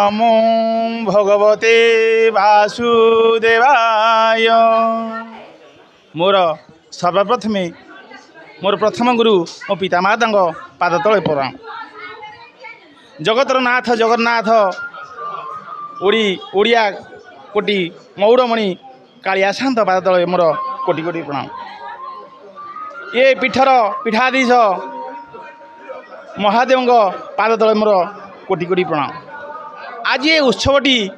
नमो भगवते वासुदेवाय। मोर सर्वप्रथमे मोर प्रथम गुरु मो पितामाता पाद तले प्रणाम। जगतर नाथ जगन्नाथ ओडिया कोटि मौड़मणि कालिया शांत पाद तले मोर कोटि कोटि प्रणाम। ये पीठर पीठाधीश महादेव पाद तले मोर कोटि कोटि प्रणाम। आज ये उत्सवटी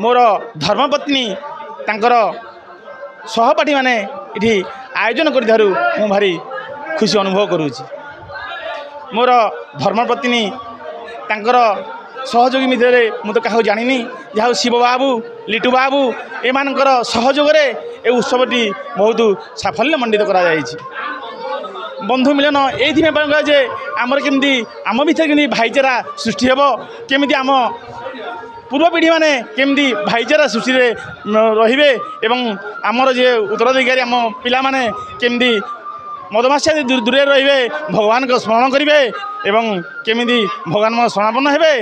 मोर धर्मपत्नी तांकर सहपाठी माने इठी आयोजन कर भारी खुशी अनुभव करुँच। मोर धर्मपत्नी तांकर सहयोगी मध्य मु तो क्या जानी जहाँ शिव बाबू लिटू बाबू एमानकर सहयोग ए उत्सवटी बहुत साफल्य मंडित करा जायछि। बंधु मिलन ये जे आमर केमती आम भर केमती भाईचारा सृष्टि हेब केमती आम पूर्व पीढ़ी मैंने केमती भाईचारा सृष्टि रे एवं आमर जे उत्तराधिकारी आम पिला माने केमती मदमाशा दूरे रे भगवान को स्मरण करेंगे एवं केमती भगवान शरणापन्न हेबे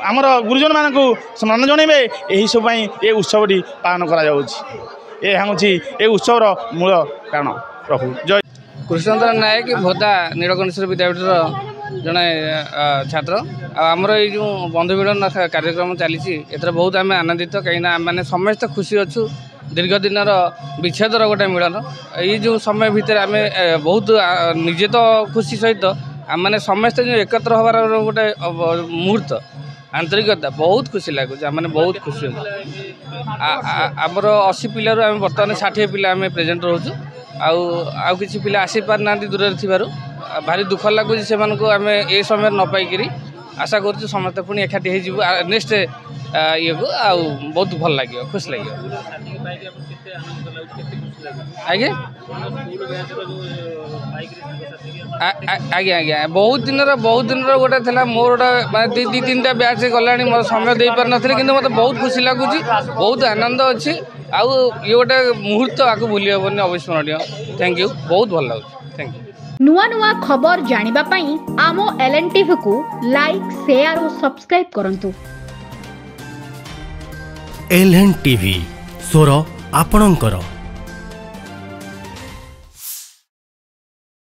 आमर गुरुजन मान को सम्मान जनइबे यही सब ये उत्सवटी पालन करा जाउछि। ये उत्सवर मूल कारण। प्रभु जय। कृष्णचंद्र नायक भोदा नीलकंठेश्वर विद्यापीठर जड़े छात्र आमर ये जो बंधु मिलन कार्यक्रम चली बहुत आम आनंदित कहीं आम मैंने समस्त खुशी अच्छु। दीर्घ दिन विच्छेदर गोटे मिलन ये जो समय भितर आम बहुत निजे तो खुशी सहित आम मैंने समस्त जो एकत्र हबार गोटे मुहूर्त आंतरिकता बहुत खुशी लगुच। आम मैंने बहुत खुशी आमर 80 पिलू आम बर्तमान 60 पिला आम प्रेजेंट रोचु आउ किसी पिला आसी पार ना दूर थी भारी दुख लगुच से आम ए समय न पाई आशा करूँ समस्त पुणी एकाठी हो नेक्स्ट ये को बहुत भल लगे खुश लगे। आज्ञा आज्ञा आज्ञा बहुत दिन गोटे थी मोर गोटे दी तीन टा बैच गला मोर समय दे पार नी कि मतलब बहुत खुशी लगुच बहुत आनंद अच्छी आउ ये गोटे मुहूर्त आगे भूली हेनी अविस्मरणीय। थैंक यू बहुत भल लगुच। Thank you. नुआ नुआ खबर जानिबा पई आमो LNTV को लाइक शेयर और सब्सक्राइब करंतु। LNTV स्वर आपणंकर।